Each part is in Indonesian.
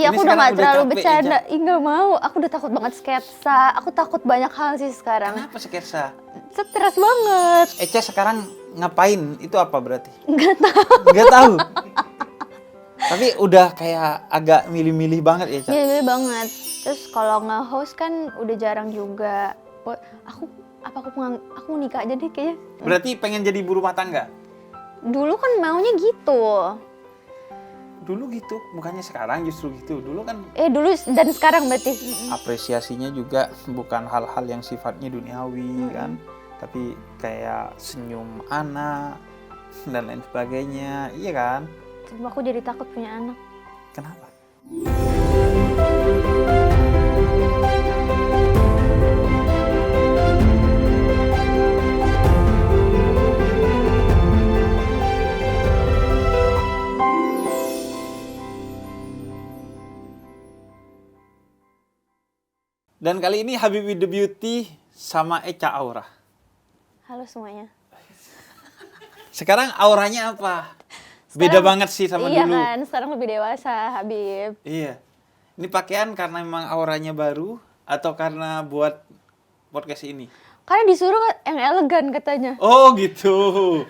Iya, aku udah sekarang gak terlalu capek, bercanda. Eca. Ih, gak mau. Aku udah takut banget sketsa. Aku takut banyak hal sih sekarang. Kenapa sketsa? Stres banget. Eca sekarang ngapain? Itu apa berarti? Gak tahu. Nggak tahu. Tapi udah kayak agak milih-milih banget ya, Ca? Milih banget. Terus kalau nge-host kan udah jarang juga. Aku nikah aja deh kayaknya. Berarti pengen jadi ibu rumah tangga? Dulu kan maunya gitu. Dulu gitu, bukannya sekarang justru gitu. Dulu kan Dulu dan sekarang berarti. apresiasinya juga bukan hal-hal yang sifatnya duniawi kan, tapi kayak senyum anak dan lain sebagainya, iya kan? Cuma aku jadi takut punya anak. Kenapa? Dan kali ini Habib with the Beauty sama Eca Aura. Halo semuanya. Sekarang auranya apa? Beda banget sih sama iya dulu. Iya kan, sekarang lebih dewasa, Habib. Iya. Ini pakaian karena memang auranya baru atau karena buat podcast ini? Karena disuruh yang elegan katanya. Oh gitu.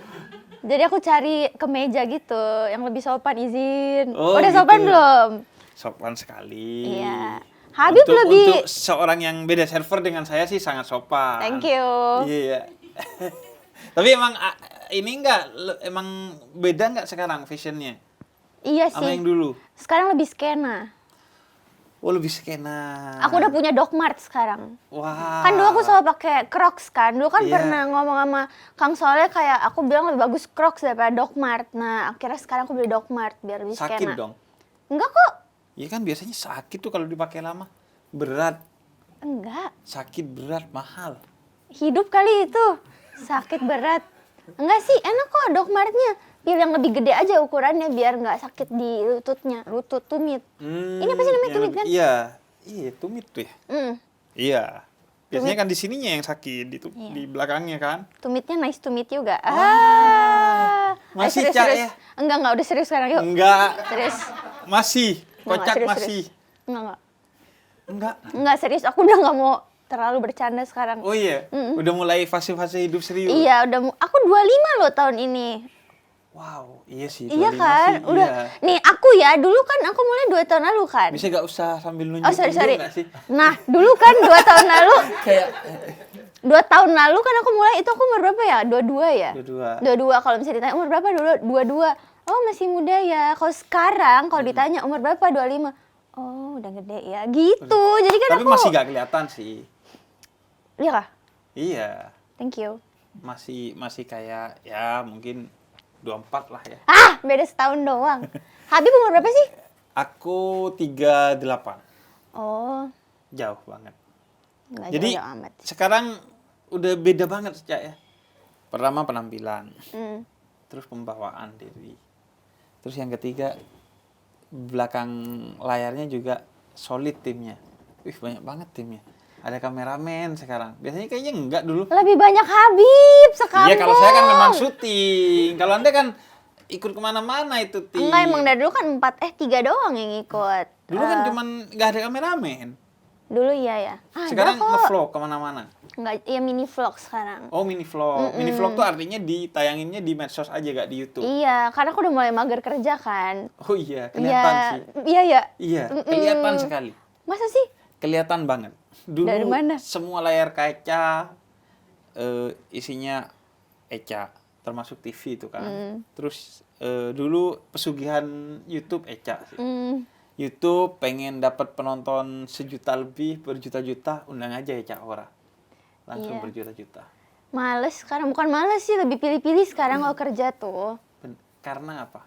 Jadi aku cari kemeja gitu, yang lebih sopan izin. Oh, Udah gitu. sopan belum? Sopan sekali. Iya. Habib Untuk seorang yang beda server dengan saya sih sangat sopan. Thank you. Iya. Tapi emang ini emang beda nggak sekarang fashionnya? Iya Sama sih. yang dulu? Sekarang lebih skena. Oh lebih skena. Aku udah punya Dogmart sekarang. Wah. Kan dulu aku selalu pakai Crocs kan. Dulu kan Iya. pernah ngomong sama Kang Soleh kayak aku bilang lebih bagus Crocs daripada Dogmart. Nah akhirnya sekarang aku beli Dogmart biar lebih skena. Sakit dong? Enggak kok. Iya kan biasanya sakit tuh kalau dipakai lama. Berat. Enggak. Sakit, berat, mahal. Hidup kali itu. Sakit berat. Enggak sih, enak kok Dogmartnya. Pilih yang lebih gede aja ukurannya biar nggak sakit di lututnya. Lutut tumit. Ini apa sih namanya tumit kan? Iya. Iya, tumit tuh ya. Iya. Biasanya Tumit. kan di sininya yang sakit, Iya. di belakangnya kan. Tumitnya nice to meet you gak? Masih, serius, Ca, serius. ya? Enggak, udah serius sekarang yuk. Enggak. Serius. Masih. Enggak, Kocak serius, masih. serius. Enggak. Enggak. Serius. Aku udah nggak mau terlalu bercanda sekarang. Oh iya? Udah mulai fase-fase hidup serius? Iya, aku 25 loh tahun ini. Wow, iya sih. Iya 25 kan? sih, Udah. iya. Nih, aku ya, dulu kan aku mulai 2 tahun lalu kan. Bisa gak usah sambil nunjuk Oh, sorry. nggak sih? Nah, dulu kan 2 tahun lalu, Kayak 2 tahun lalu kan aku mulai, itu aku umur berapa ya? 22 ya? 22. 22, kalau misalnya ditanya umur berapa dulu? 22. Oh, masih muda ya. Kalau sekarang, kalau ditanya umur berapa? 25. Oh, udah gede ya. Gitu. Jadi kan Tapi aku... masih gak kelihatan sih. Iya kah? Iya. Thank you. Masih kayak ya mungkin 24 lah ya. Beda setahun doang. Habib umur berapa sih? Aku 38. Oh, Jauh banget. nggak Jadi jauh amat. sekarang udah beda banget Cak ya. Pertama penampilan, terus pembawaan diri. Terus yang ketiga belakang layarnya juga solid timnya. Wih banyak banget timnya. Ada kameramen sekarang. Biasanya kayaknya enggak dulu. Lebih banyak Habib sekarang. Iya kalau saya kan memang syuting. Kalau Anda kan ikut kemana-mana itu tim. Enggak, emang dari dulu kan 3 doang yang ikut. Dulu kan cuman nggak ada kameramen. Dulu iya ya. Sekarang ada kok. nge-vlog kemana-mana. Enggak, ya mini vlog sekarang. Oh mini vlog. Mini vlog tuh artinya ditayanginnya di medsos aja gak di YouTube. Iya, karena aku udah mulai mager kerja kan. Oh iya, kelihatan sih. Iya ya. Iya, kelihatan sekali. Masa sih? Kelihatan banget. Dulu Dari mana? semua layar kaca isinya Eca, termasuk TV itu kan. Terus dulu pesugihan YouTube Eca sih. YouTube pengen dapat penonton 1 juta lebih, berjuta-juta, undang aja Eca Aura. Langsung Iya. berjuta-juta. Males sekarang, bukan males sih, lebih pilih-pilih sekarang kalau kerja tuh. Karena apa?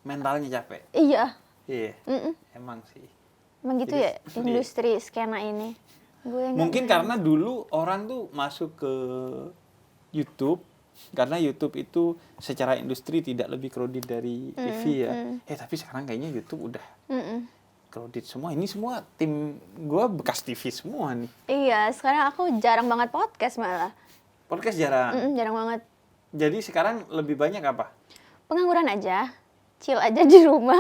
Mentalnya capek. Iya, Iya, emang sih. emang gitu Jadi, ya industri skena ini. Gue nggak Mungkin karena dulu orang tuh masuk ke YouTube karena YouTube itu secara industri tidak lebih crowded dari TV ya. Tapi sekarang kayaknya YouTube udah crowded semua. Ini semua tim gue bekas TV semua nih. Iya, sekarang aku jarang banget podcast malah. Podcast jarang. Jarang banget. Jadi sekarang lebih banyak apa? Pengangguran aja, chill aja di rumah.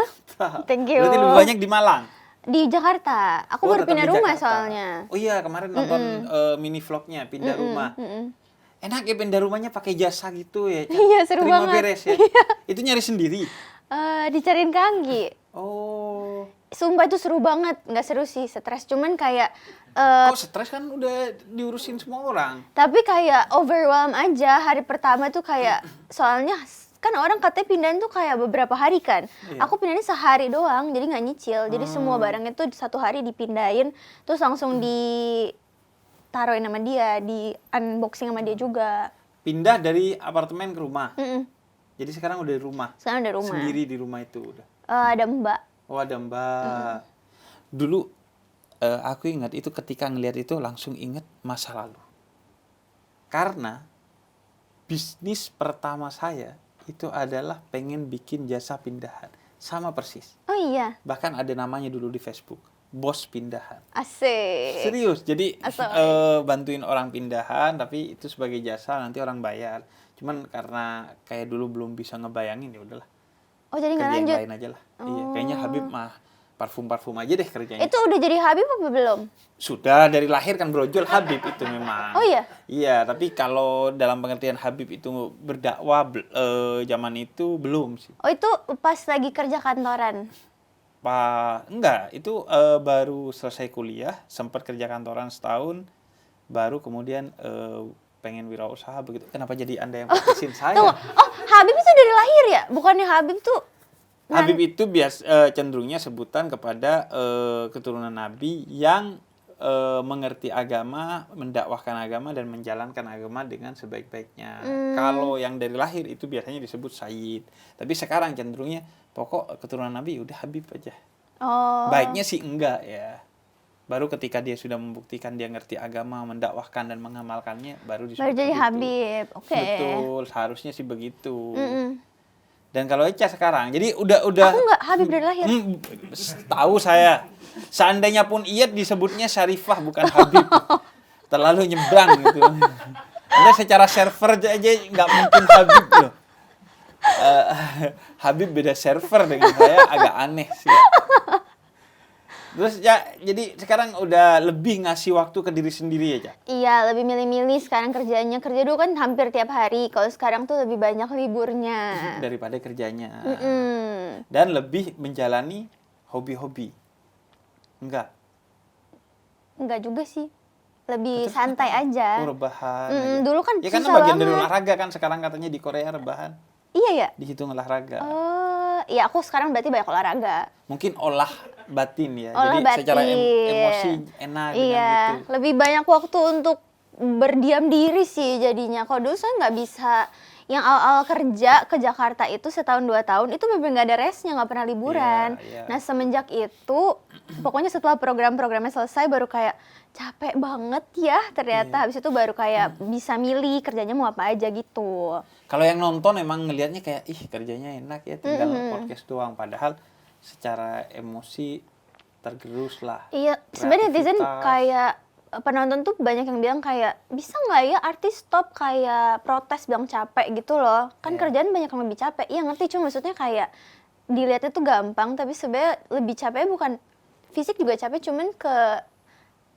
Thank you. Berarti lebih banyak di Malang. Di Jakarta. Aku baru tetap pindah di rumah Jakarta. soalnya. Oh iya, kemarin nonton mini vlognya pindah rumah. Enak ya pindah rumahnya pakai jasa gitu ya, Ca? Iya, seru Terima banget. beres ya. Itu nyari sendiri. Dicariin Kanggi. Oh. Sumpah itu seru banget. Nggak seru sih, stres. Cuman kayak Kok stres kan udah diurusin semua orang. tapi kayak overwhelm aja hari pertama tuh kayak soalnya kan orang katanya pindahin tuh kayak beberapa hari kan. Iya. Aku pindahin sehari doang, jadi nggak nyicil. Jadi semua barangnya tuh satu hari dipindahin, terus langsung ditaruhin sama dia, di unboxing sama dia juga. Pindah dari apartemen ke rumah. Mm-mm. Jadi sekarang udah di rumah. Sekarang ada rumah. Sendiri di rumah itu udah. Ada Mbak. Oh ada Mbak. Dulu aku ingat itu ketika ngelihat itu langsung ingat masa lalu. Karena bisnis pertama saya itu adalah pengen bikin jasa pindahan. Sama persis. Oh iya, Bahkan ada namanya dulu di Facebook. Bos pindahan. asik. Serius. Jadi Asal. bantuin orang pindahan tapi itu sebagai jasa nanti orang bayar. Cuman karena kayak dulu belum bisa ngebayangin ya udahlah. Oh jadi nggak Kerja yang lanjut. lain aja lah. Iya, kayaknya Habib mah parfum-parfum aja deh kerjanya. Itu udah jadi Habib apa belum? Sudah dari lahir kan brojol Habib itu memang. Oh iya? Iya, tapi kalau dalam pengertian Habib itu berdakwah zaman itu belum sih. Oh itu pas lagi kerja kantoran. Enggak, itu baru selesai kuliah, sempat kerja kantoran setahun, baru kemudian pengen wirausaha begitu. Kenapa jadi Anda yang fokusin saya? Tunggu, oh Habib itu dari lahir ya? Bukannya Habib tuh Habib itu cenderungnya sebutan kepada keturunan Nabi yang mengerti agama, mendakwahkan agama dan menjalankan agama dengan sebaik-baiknya. Kalau yang dari lahir itu biasanya disebut Sayyid. Tapi sekarang cenderungnya pokok keturunan Nabi udah Habib aja. Oh. Baiknya sih enggak ya. Baru ketika dia sudah membuktikan dia ngerti agama, mendakwahkan dan mengamalkannya baru disebut Baru jadi begitu. Habib. Oke. Betul, seharusnya sih begitu. Mm-mm. Dan kalau Eca sekarang, jadi udah Aku nggak Habib dari lahir. tahu saya. Seandainya pun Iyad disebutnya Syarifah bukan Habib. Terlalu nyebrang gitu. Anda secara server aja nggak mungkin Habib loh. Habib beda server dengan saya agak aneh sih. Terus ya, jadi sekarang udah lebih ngasih waktu ke diri sendiri ya, Ca? Iya, lebih milih-milih sekarang kerjanya. Kerja dulu kan hampir tiap hari. Kalau sekarang tuh lebih banyak liburnya. Daripada kerjanya. Mm-mm. Dan lebih menjalani hobi-hobi. Enggak. Enggak juga sih. Lebih Terus santai apa? aja. Oh, rebahan. Mm-mm, aja. dulu kan ya karena susah bagian dari banget. olahraga kan sekarang katanya di Korea rebahan. Iya ya? Dihitung olahraga. Oh, iya aku sekarang berarti banyak olahraga. Mungkin olah batin ya. Olah Jadi secara batin. emosi enak dengan Iya, gitu. lebih banyak waktu untuk berdiam diri sih jadinya. Kalau dulu saya nggak bisa, yang awal-awal kerja ke Jakarta itu setahun 2 tahun itu bener nggak ada restnya, nggak pernah liburan. Iya, iya. Nah semenjak itu, pokoknya setelah program-programnya selesai baru kayak capek banget ya ternyata. Iya. Habis itu baru kayak bisa milih kerjanya mau apa aja gitu. Kalau yang nonton emang ngelihatnya kayak ih kerjanya enak ya tinggal podcast doang, padahal secara emosi tergerus lah. Iya, sebenarnya netizen Kreativitas. kayak penonton tuh banyak yang bilang kayak bisa nggak ya artis stop kayak protes bilang capek gitu loh. Kan Iya. kerjaan banyak yang lebih capek. Iya ngerti, cuma maksudnya kayak dilihatnya tuh gampang tapi sebenarnya lebih capek bukan fisik juga capek, cuman ke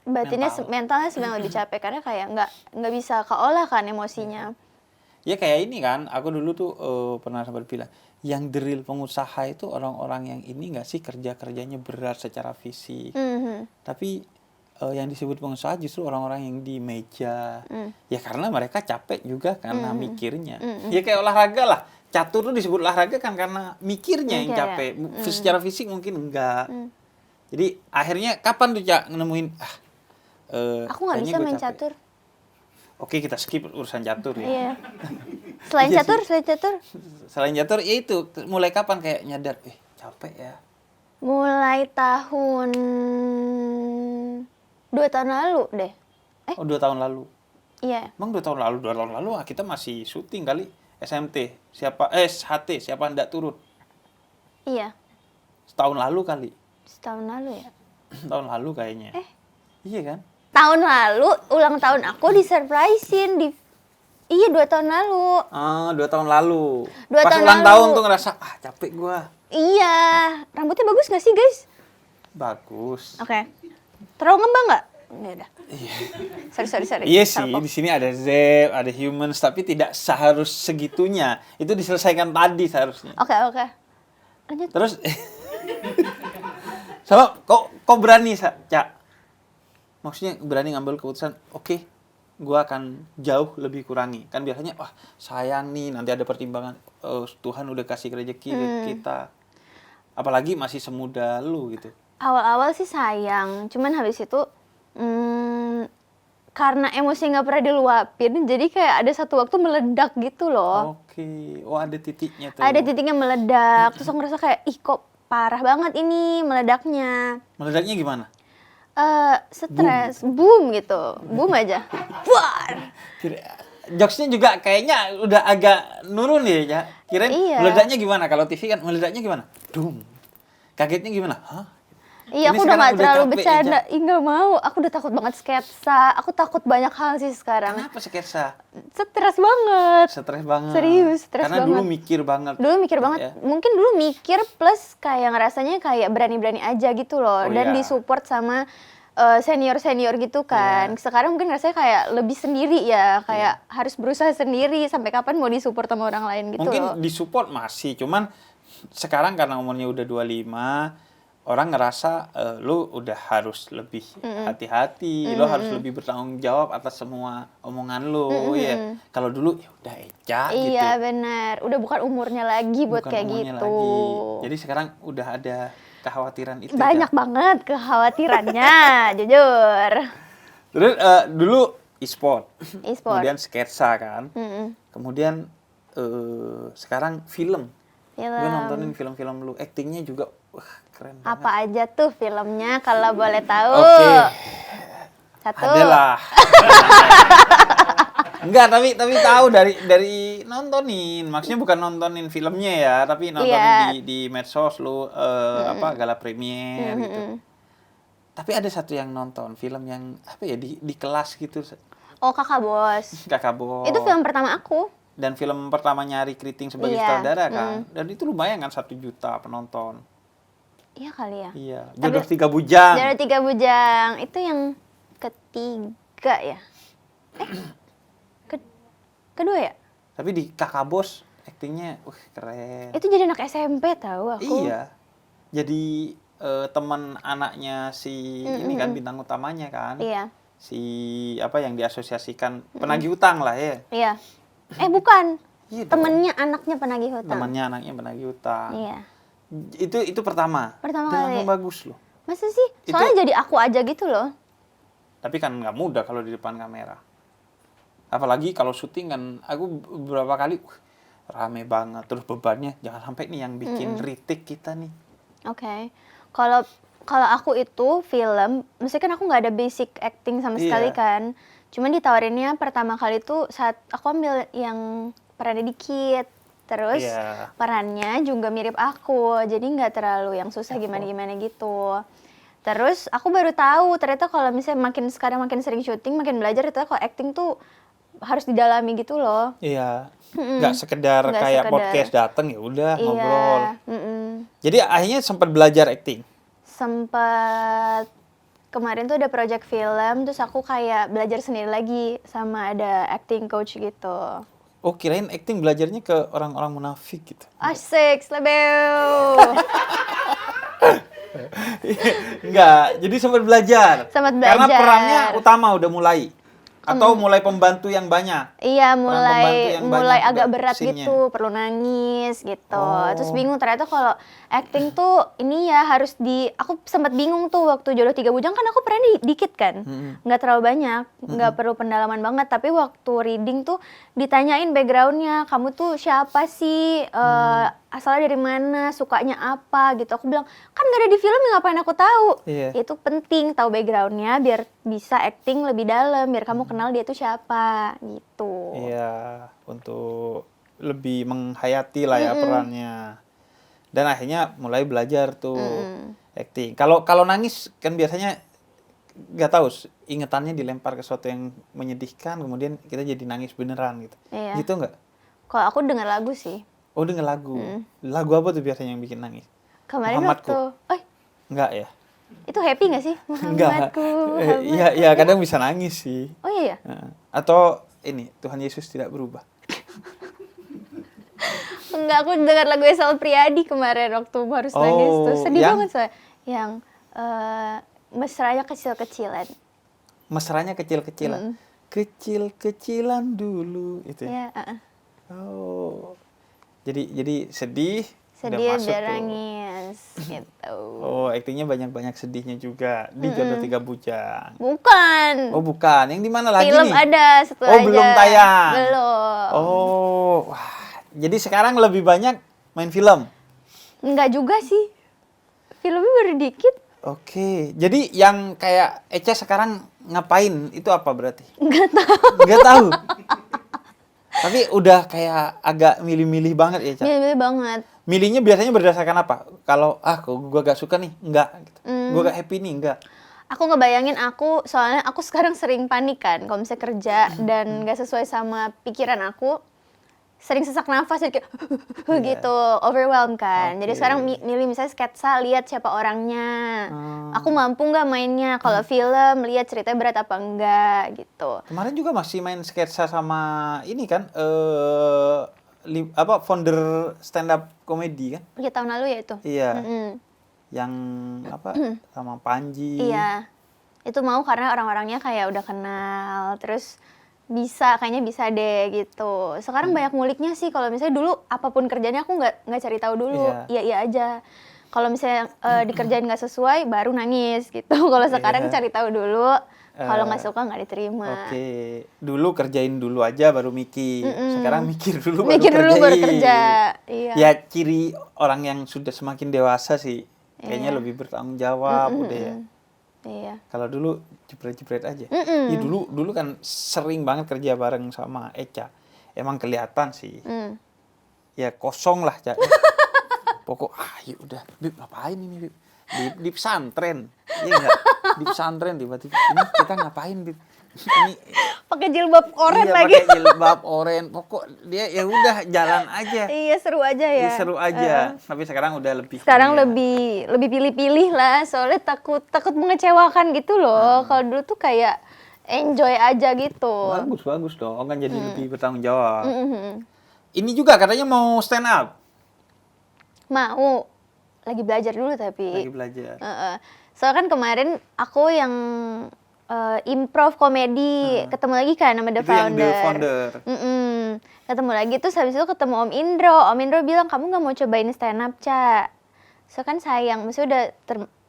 batinnya mentalnya sebenarnya lebih capek karena kayak nggak bisa keolah kan emosinya. Ya kayak ini kan, aku dulu tuh pernah sempat bilang, yang the real pengusaha itu orang-orang yang ini nggak sih kerja-kerjanya berat secara fisik. Mhm. Tapi yang disebut pengusaha justru orang-orang yang di meja. Ya karena mereka capek juga karena mikirnya. Ya kayak olahraga lah. Catur tuh disebut olahraga kan karena mikirnya yang Mikir, ya. capek. Secara fisik mungkin enggak. Jadi akhirnya kapan tuh Cak nemuin Aku nggak kayaknya bisa gua main capek. catur. Oke, kita skip urusan catur ya. Iya. Selain Iya catur, Selain catur, ya itu mulai kapan kayak nyadar, capek ya. mulai tahun 2 tahun lalu deh. Oh 2 tahun lalu. Iya. Emang 2 tahun lalu kita masih syuting kali SMT. SHT, siapa hendak turut. Iya. Setahun lalu kali. Setahun lalu ya. Tahun lalu kayaknya. Iya kan? Tahun lalu ulang tahun aku disurprisein di Iya 2 tahun lalu. 2 tahun lalu. 2 Pas tahun ulang lalu. tahun tuh ngerasa capek gua. Iya, rambutnya bagus gak sih guys? bagus. Oke. Terlalu ngembang nggak? Nggak ada. Sorry. Iya sih, Salah. di sini ada Zep, ada Humans, tapi tidak seharus segitunya. Itu diselesaikan tadi seharusnya. Oke. Lanjut. Terus sama kok berani, Cak? Maksudnya berani ngambil keputusan, oke, gua akan jauh lebih kurangi. Kan biasanya, wah sayang nih, nanti ada pertimbangan, Tuhan udah kasih rezeki ke kita. Apalagi masih semuda lu gitu. Awal-awal sih sayang, cuman habis itu karena emosi nggak pernah diluapin, jadi kayak ada satu waktu meledak gitu loh. Oke, oh ada titiknya tuh. Ada titiknya meledak, terus aku ngerasa kayak, ih kok parah banget ini meledaknya. Meledaknya gimana? Stres, boom gitu, boom aja. Buar. Jokesnya juga kayaknya udah agak nurun ya. Kirain Iya. meledaknya gimana? Kalau TV kan meledaknya gimana? Dum. Kagetnya gimana? Hah? Iya, Ini aku udah sekarang gak udah terlalu capek, bercanda. Ih, gak mau. Aku udah takut banget sketsa. Aku takut banyak hal sih sekarang. Kenapa sketsa? Stres banget. Stres banget. Serius, stres Karena banget. dulu mikir banget. Dulu mikir banget. Ya. Mungkin dulu mikir plus kayak ngerasanya kayak berani-berani aja gitu loh. Oh, Dan iya. disupport sama senior-senior gitu kan. Iya. Sekarang mungkin rasanya kayak lebih sendiri ya. Kayak harus berusaha sendiri. Sampai kapan mau disupport sama orang lain gitu Mungkin loh. disupport masih, cuman sekarang karena umurnya udah 25, orang ngerasa lu udah harus lebih hati-hati, lu harus lebih bertanggung jawab atas semua omongan lu ya. Kalau dulu ya udah Eca gitu. Iya benar. Udah bukan umurnya lagi buat Bukan kayak umurnya gitu. lagi. Jadi sekarang udah ada kekhawatiran itu. Banyak Ca. banget kekhawatirannya, jujur. Terus dulu e-sport, E-sport. kemudian sketsa kan, kemudian sekarang film. Gue Film. nontonin film-film lu, actingnya juga wah keren banget. Apa aja tuh filmnya kalau boleh tahu? Oke. Satu. Adalah. Enggak, tapi tahu dari nontonin. Maksudnya bukan nontonin filmnya ya, tapi nontonin Iya. di medsos lu apa gala premier gitu. Tapi ada satu yang nonton film yang apa ya di kelas gitu. Oh, Kakak Bos. Kakak Bo. Itu film pertama aku. Dan film pertamanya Ari Kriting sebagai Iya. sutradara kan. Dan itu lumayan kan 1 juta penonton. Iya kali ya. Iya. Jodoh 3 Bujang. Jodoh 3 Bujang. Itu yang ketiga ya? Kedua ya? Tapi di Kakak Bos aktingnya keren. Itu jadi anak SMP tahu aku. Iya. Jadi teman anaknya si ini kan bintang utamanya kan. Iya. Si apa yang diasosiasikan penagih utang lah ya. Iya. Bukan. Iya dong. Temennya anaknya penagih hutang. Temannya anaknya penagih utang. Iya. Itu pertama. Pertama Dan kali. langsung bagus loh. Masa sih? Soalnya jadi aku aja gitu loh. Tapi kan nggak mudah kalau di depan kamera. Apalagi kalau syuting kan aku beberapa kali rame banget, terus bebannya jangan sampai nih yang bikin retake kita nih. Oke. Kalau aku itu film, mesti kan aku nggak ada basic acting sama sekali Iya. kan. Cuman ditawarinnya pertama kali tuh saat aku ambil yang perannya dikit. Terus Iya. perannya juga mirip aku, jadi nggak terlalu yang susah gimana-gimana gitu. Terus aku baru tahu ternyata kalau misalnya sekarang makin sering syuting, makin belajar ternyata kalau acting tuh harus didalami gitu loh. Iya. Nggak sekedar Nggak kayak sekedar. podcast dateng ya udah ngobrol. Iya. Jadi akhirnya sempat belajar acting. Sempat kemarin tuh ada project film, terus aku kayak belajar sendiri lagi sama ada acting coach gitu. Oh, kirain acting belajarnya ke orang-orang munafik gitu. Asik, slebeu. Enggak, jadi sempat belajar. Sempat Karena belajar. perannya utama udah mulai. Atau mulai pembantu yang banyak. Iya, pembantu yang mulai banyak agak udah berat scene-nya. gitu, perlu nangis gitu. Oh. Terus bingung ternyata kalau acting tuh ini ya harus aku sempat bingung tuh waktu Jodoh 3 Bujang kan aku perannya dikit kan. Nggak terlalu banyak, nggak perlu pendalaman banget, tapi waktu reading tuh ditanyain background-nya, kamu tuh siapa sih, asalnya dari mana, sukanya apa gitu. Aku bilang, kan nggak ada di film, ngapain aku tahu. Iya. Itu penting tahu background-nya biar bisa acting lebih dalam, biar kamu kenal dia tuh siapa gitu. Iya, untuk lebih menghayati lah ya perannya. Dan akhirnya mulai belajar tuh acting. Kalau nangis kan biasanya nggak tahu ingetannya dilempar ke sesuatu yang menyedihkan, kemudian kita jadi nangis beneran gitu. Iya. Gitu nggak? Kalau aku denger lagu sih. Oh, denger lagu. Lagu apa tuh biasanya yang bikin nangis? Kemarin Muhammadku. waktu Enggak ya? Itu happy nggak sih? Enggak. Muhammadku, Iya, iya kadang bisa nangis sih. Oh iya ya? Atau ini Tuhan Yesus tidak berubah. Enggak, aku dengar lagu Esal Priadi kemarin waktu harus nangis tuh. Sedih yang? banget soalnya. Yang mesranya kecil-kecilan. Mesranya kecil-kecilan. Kecil-kecilan dulu itu ya. Ya, Oh. Jadi sedih udah sedih masuk biar tuh. nangis gitu. Oh, aktingnya banyak-banyak sedihnya juga di Jodoh Tiga Bujang. Bukan. Oh, bukan. Yang di mana lagi Film nih? ada satu Oh, aja. belum tayang. Belum. Oh, wah. Jadi sekarang lebih banyak main film. Enggak juga sih. Filmnya baru dikit. Oke. Jadi yang kayak Eca sekarang ngapain itu apa berarti? Enggak tahu. Nggak tahu. Tapi udah kayak agak milih-milih banget ya, Ca. Milih-milih banget. Milihnya biasanya berdasarkan apa? Kalau kok gua gak suka nih, enggak gitu. Gua gak happy nih, enggak. Aku ngebayangin soalnya aku sekarang sering panik kan kalau misalnya kerja dan gak sesuai sama pikiran aku, sering sesak nafas jadi kayak gitu, overwhelmed kan. Jadi Oke. sekarang milih misalnya sketsa, lihat siapa orangnya. Aku mampu nggak mainnya. Kalau film, lihat ceritanya berat apa enggak gitu. Kemarin juga masih main sketsa sama ini kan founder stand up komedi kan? Ya tahun lalu ya itu. Iya. Mm-mm. Yang sama Panji. Iya. Itu mau karena orang-orangnya kayak udah kenal, terus kayaknya bisa deh gitu. Sekarang banyak nguliknya sih. Kalau misalnya dulu apapun kerjanya aku nggak cari tahu dulu, iya aja. Kalau misalnya dikerjain nggak sesuai, baru nangis gitu. Kalau sekarang cari tahu dulu. Kalau nggak suka nggak diterima. Oke, dulu kerjain dulu aja baru mikir. Sekarang mikir dulu Baru kerja. Iya. Ya ciri orang yang sudah semakin dewasa sih, kayaknya lebih bertanggung jawab udah ya. Iya. Kalau dulu jepret-jepret aja. Ya, dulu kan sering banget kerja bareng sama Eca. Emang kelihatan sih. Ya kosong lah, Ca. Pokok ya udah, Bib ngapain ini, Bib? Di pesantren. Iya enggak? Di pesantren tiba-tiba ini kita ngapain, Bib? Ini Pakai jilbab oren iya, lagi. pakai jilbab oren. Pokok dia ya udah jalan aja. Iya, seru aja ya. Seru aja. Tapi sekarang udah lebih Sekarang ya. lebih pilih-pilih lah, soalnya takut mengecewakan gitu loh. Kalau dulu tuh kayak enjoy aja gitu. Bagus dong, kan jadi lebih bertanggung jawab. Mhm. Ini juga katanya mau stand up. Mau lagi belajar dulu tapi. Lagi belajar. Soalnya kan kemarin aku yang improv komedi ketemu lagi kan sama The Itu yang The Founder. Founder. Ketemu lagi tuh habis itu ketemu Om Indro. Om Indro bilang kamu nggak mau cobain stand up, Ca. So kan sayang, maksudnya udah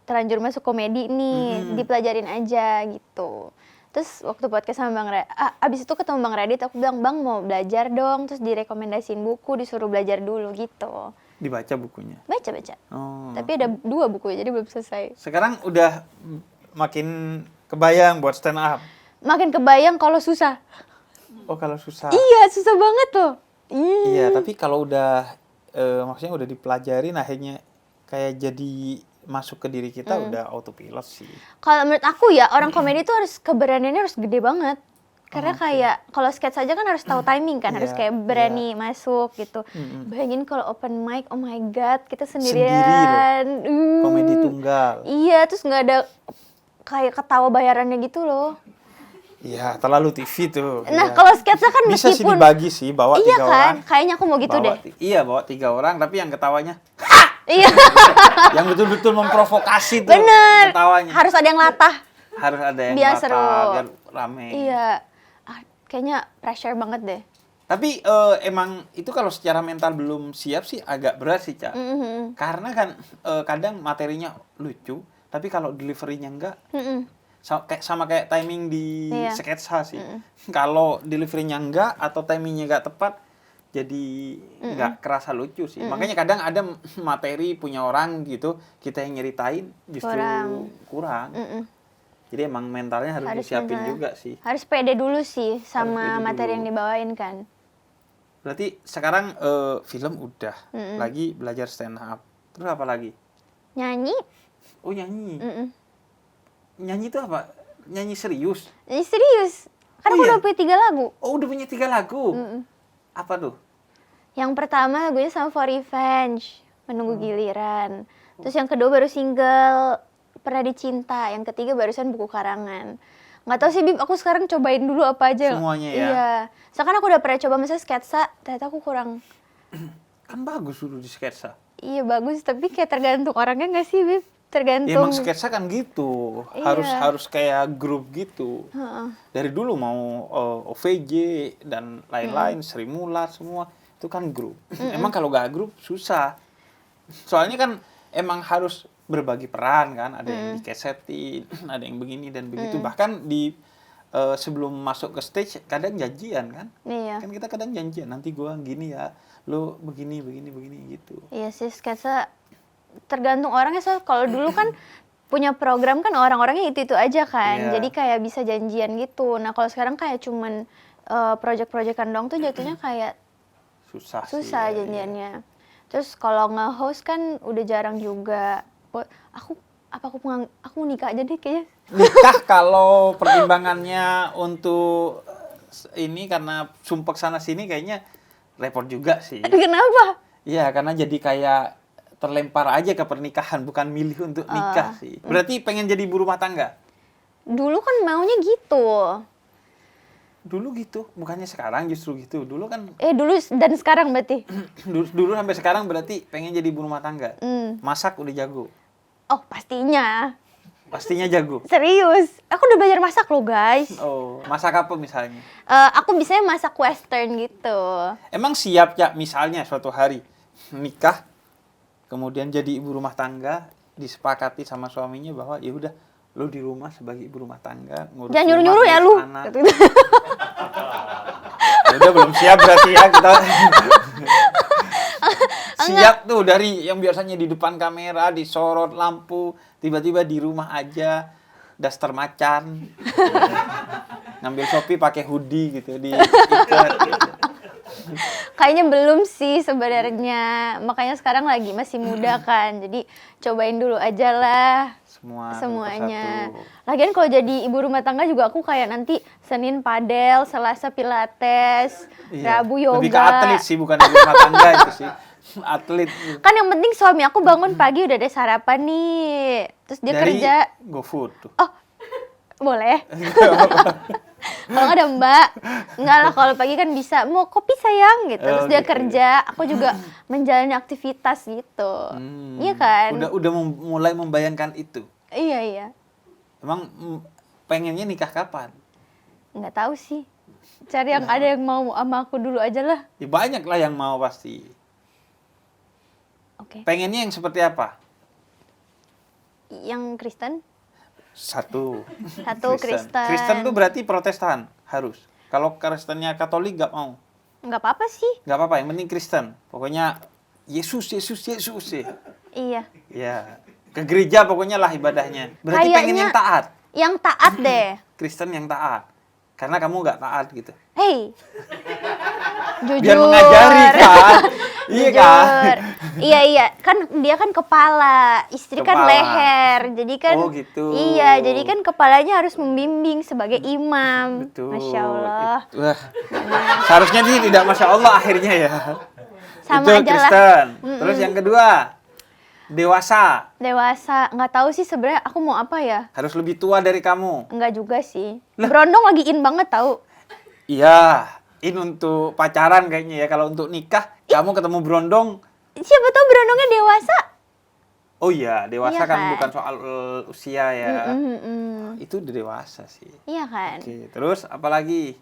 terlanjur masuk komedi nih, dipelajarin aja gitu. Terus waktu podcast sama Bang Radit, abis itu ketemu Bang Radit, aku bilang, Bang mau belajar dong, terus direkomendasiin buku, disuruh belajar dulu gitu. Dibaca bukunya. Baca. Oh. Tapi ada 2 buku jadi belum selesai. Sekarang udah makin kebayang buat stand up. Makin kebayang kalau susah. Oh, kalau susah. Iya, susah banget loh. Iya, tapi kalau udah maksudnya udah dipelajarin akhirnya kayak jadi masuk ke diri kita udah autopilot sih. Kalau menurut aku ya, orang komedi tuh harus keberaniannya harus gede banget. Karena kayak kalau sketch aja kan harus tahu timing kan, harus kayak berani masuk gitu. Bayangin kalau open mic, oh my god, kita sendirian. Komedi tunggal. Iya, terus nggak ada kayak ketawa bayarannya gitu loh. Iya, terlalu TV tuh. Nah, ya. kalau sketsa kan bisa sih meskipun dibagi sih, bawa iya 3 kan, orang. kayaknya aku mau gitu deh. Bawa 3 orang, tapi yang ketawanya Iya. yang betul-betul memprovokasi tuh Bener. ketawanya. Harus ada yang latah. Harus ada yang Biar latah, seru. biar rame. Iya. Kayaknya pressure banget deh. Tapi emang itu kalau secara mental belum siap sih agak berat sih, Ca. Karena kan kadang materinya lucu, tapi kalau delivery-nya enggak, sama kayak timing di sketsa sih. Kalau delivery-nya enggak atau timingnya enggak tepat, jadi enggak kerasa lucu sih. Makanya kadang ada materi punya orang gitu, kita yang nyeritain justru kurang. Jadi emang mentalnya harus disiapin juga sih. Harus pede dulu sih sama materi yang dibawain kan. Berarti sekarang film udah, lagi belajar stand up. Terus apa lagi? Nyanyi. Oh, nyanyi. Nyanyi itu apa? Nyanyi serius? Nyanyi serius. Kan aku udah punya 3 lagu. Oh, udah punya 3 lagu? Apa tuh? Yang pertama lagunya sama For Revenge, Menunggu Giliran. Terus yang kedua baru single pernah dicinta, yang ketiga barusan buku karangan. Nggak tahu sih Bib, aku sekarang cobain dulu apa aja. Semuanya ya? Iya. Soalnya aku udah pernah coba misalnya sketsa, ternyata aku kurang. Kan bagus dulu di sketsa. Iya bagus, tapi kayak tergantung orangnya nggak sih Bib? Ya, Tergantung. emang sketsa kan gitu, Iya. harus kayak grup gitu. Heeh. Dari dulu mau OVJ dan lain-lain, Sri Mulat semua itu kan grup. Emang kalau gak grup susah. Soalnya kan emang harus berbagi peran kan, ada yang dikesetin, ada yang begini dan begitu. Bahkan di sebelum masuk ke stage kadang janjian kan. Iya. Kan kita kadang janjian, nanti gua gini ya, lu begini gitu. Iya sih sketsa tergantung orangnya. So kalau dulu kan punya program kan orang-orangnya itu aja kan. Iya. Jadi kayak bisa janjian gitu. Nah kalau sekarang kayak cuman project-projectan dong tuh jatuhnya kayak Susah susah sih. janjiannya. Terus kalau nge-host kan udah jarang juga. Aku nikah aja deh kayaknya. Nikah kalau pertimbangannya untuk ini karena sumpek sana sini kayaknya repot juga sih. Kenapa? Iya, karena jadi kayak terlempar aja ke pernikahan, bukan milih untuk nikah sih. Berarti pengen jadi ibu rumah tangga? Dulu kan maunya gitu. Dulu gitu, bukannya sekarang justru gitu. Dulu kan, Dulu dan sekarang berarti. dulu sampai sekarang berarti pengen jadi ibu rumah tangga. Hmm. Masak udah jago? Oh pastinya. Pastinya jago. Serius. Aku udah belajar masak loh guys. Oh, masak apa misalnya? Aku bisanya masak western gitu. Emang siap ya misalnya suatu hari nikah, kemudian jadi ibu rumah tangga, disepakati sama suaminya bahwa ya udah lu di rumah sebagai ibu rumah tangga, ngurus Jangan rumah, nyuruh-nyuruh ya ngurus lu. anak. Gitu. Ya udah belum siap berarti ya kita. Siap tuh dari yang biasanya di depan kamera, disorot lampu, tiba-tiba di rumah aja, daster macan. Ngambil Shopee pakai hoodie gitu di ikat. Kayaknya belum sih sebenarnya. Makanya sekarang lagi masih muda kan. Jadi cobain dulu aja lah semuanya. Persatu. Lagian kalau jadi ibu rumah tangga juga aku kayak nanti Senin padel, Selasa pilates, Iya. Rabu yoga. Lebih ke atlet sih, bukan ibu rumah tangga itu sih. Atlet. Kan yang penting suami aku bangun pagi udah ada sarapan nih. Terus dia Dari kerja. GoFood tuh. Oh, boleh. Kalau nggak ada Mbak, enggak lah kalau pagi kan bisa. Mau kopi sayang gitu. Terus Oh, dia gitu. kerja, aku juga menjalani aktivitas gitu. Iya kan? Udah mulai membayangkan itu. Iya. Emang pengennya nikah kapan? Nggak tahu sih. Cari yang ada yang mau sama aku dulu aja lah. Ya banyak lah yang mau pasti. Oke. Pengennya yang seperti apa? Yang Kristen? Satu Kristen. Kristen tuh berarti Protestan harus. Kalau Kristennya Katolik gak mau. Nggak apa-apa sih. Gak apa-apa, yang penting Kristen. Pokoknya Yesus ya. Iya. Ya, ke gereja pokoknya lah ibadahnya. Berarti pengen Kayaknya yang taat. Yang taat deh. Kristen yang taat. Karena kamu gak taat gitu. Hei. Jujur. Biar mengajari kan. Iya kan? Jujur. Iya. Kan dia kan kepala, istri kan Kepala. leher. Jadi kan Oh, gitu. Iya, jadi kan kepalanya harus membimbing sebagai imam. Betul. Masya Allah. Wah. Seharusnya sih tidak Masya Allah akhirnya ya. Sama Itu aja lah. Kristen. Terus yang kedua, dewasa. Dewasa, nggak tahu sih sebenarnya aku mau apa ya. Harus lebih tua dari kamu. Enggak juga sih. Berondong lagi in banget tahu. Iya, ini untuk pacaran kayaknya ya. Kalau untuk nikah, kamu ketemu berondong. Siapa tahu berondongnya dewasa. Oh iya, dewasa Iya kan kan? bukan soal usia ya. Mm-mm. Itu udah dewasa sih. Iya kan? Oke, terus apalagi?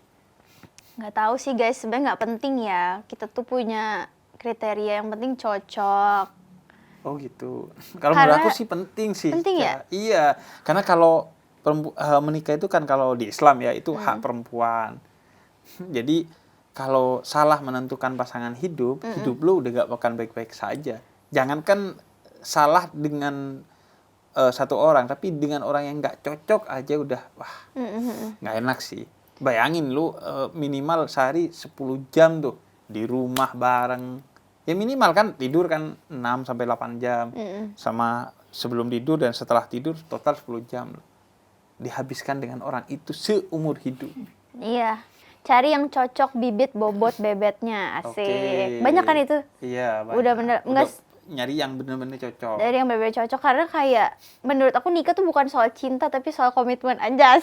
Nggak tahu sih guys, sebenarnya nggak penting ya. Kita tuh punya kriteria yang penting cocok. Oh gitu. Kalau Karena- menurut aku sih penting sih. Penting ya? Iya, karena kalau menikah itu kan kalau di Islam ya itu hak perempuan. Jadi kalau salah menentukan pasangan hidup, hidup lu udah gak akan baik-baik saja. Jangankan salah dengan satu orang, tapi dengan orang yang nggak cocok aja udah wah nggak enak sih. Bayangin lu minimal sehari 10 jam tuh di rumah bareng. Ya minimal kan tidur kan 6 sampai 8 jam. Sama sebelum tidur dan setelah tidur total 10 jam. Dihabiskan dengan orang itu seumur hidup. Iya. Cari yang cocok bibit bobot bebetnya, asik. Oke. Banyak kan itu? Iya, banyak. Udah bener, enggak nyari yang bener-bener cocok. Dari yang benar-benar cocok, karena kayak menurut aku nikah tuh bukan soal cinta tapi soal komitmen aja.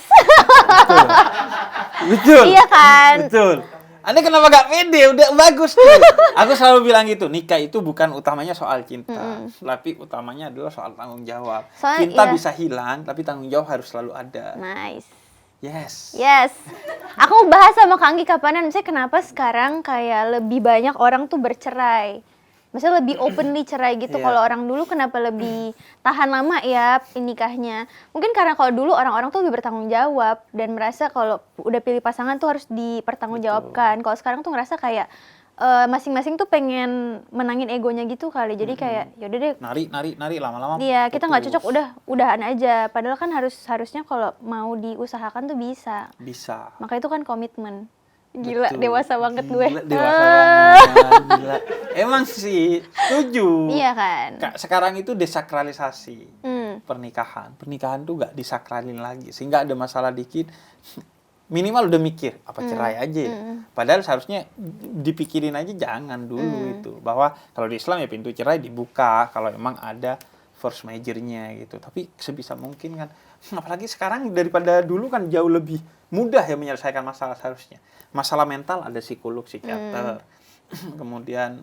Betul. Iya kan? Betul. Anda kenapa gak pede? Udah bagus tuh. Aku selalu bilang gitu, nikah itu bukan utamanya soal cinta, tapi utamanya adalah soal tanggung jawab. Soalnya, Cinta iya. bisa hilang, tapi tanggung jawab harus selalu ada. Nice. Yes. Yes. Aku mau bahas sama Kang Gi kapanan, misalnya kenapa sekarang kayak lebih banyak orang tuh bercerai. Maksudnya lebih openly cerai gitu. Iya. Kalau orang dulu kenapa lebih tahan lama ya nikahnya? Mungkin karena kalau dulu orang-orang tuh lebih bertanggung jawab dan merasa kalau udah pilih pasangan tuh harus dipertanggungjawabkan. Kalau sekarang tuh ngerasa kayak masing-masing tuh pengen menangin egonya gitu kali. Jadi kayak yaudah deh. Nari lama-lama. Iya, kita nggak putus. cocok, udahan aja. Padahal kan harusnya kalau mau diusahakan tuh bisa. Bisa. Maka itu kan komitmen. Gila, Betul. dewasa banget gue. Gila, dewasa banget. Gila. Emang sih, setuju. Iya kan? Sekarang itu desakralisasi Hmm. pernikahan. Pernikahan tuh gak disakralin lagi. Sehingga ada masalah dikit, minimal udah mikir, apa cerai aja ya. Padahal seharusnya dipikirin aja jangan dulu itu. Bahwa kalau di Islam ya pintu cerai dibuka, kalau emang ada force major-nya gitu. Tapi sebisa mungkin kan, apalagi sekarang daripada dulu kan jauh lebih mudah ya menyelesaikan masalah seharusnya. Masalah mental ada psikolog, psikiater. Kemudian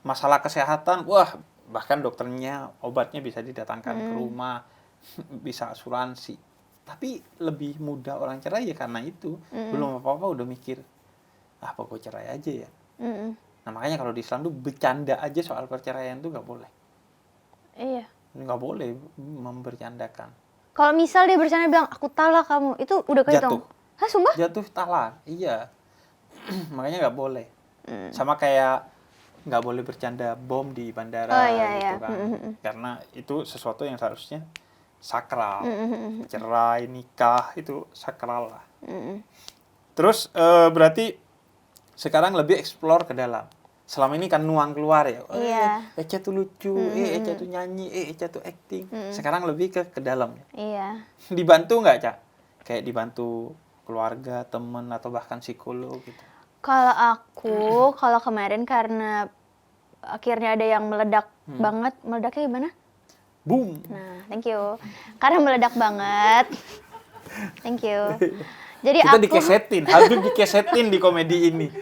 masalah kesehatan, wah bahkan dokternya, obatnya bisa didatangkan ke rumah, bisa asuransi. Tapi lebih mudah orang cerai ya karena itu. Belum apa-apa udah mikir, apa gue cerai aja ya. Nah makanya kalau di Islam tuh bercanda aja soal perceraian tuh gak boleh. Iya. Nggak boleh membercandakan. Kalau misal dia bercanda bilang, aku talak kamu, itu udah kehitung. Jatuh. Hah, sumpah? Jatuh talak, iya. Makanya nggak boleh. Sama kayak nggak boleh bercanda bom di bandara Oh, iya, gitu iya. kan. Karena itu sesuatu yang seharusnya sakral. Cerai, nikah itu sakral lah. Terus berarti sekarang lebih explore ke dalam. Selama ini kan nuang keluar ya. Iya. Eca tuh lucu, Eca tuh nyanyi, Eca tuh acting. Sekarang lebih ke dalam. Iya. Dibantu nggak, Cak? Kayak dibantu keluarga, temen, atau bahkan psikolog gitu. Kalau aku, kalau kemarin karena akhirnya ada yang meledak banget, meledaknya gimana? Boom. Nah, thank you. Karena meledak banget. Thank you. Jadi Kita aku dikesetin, Habib dikesetin di komedi ini.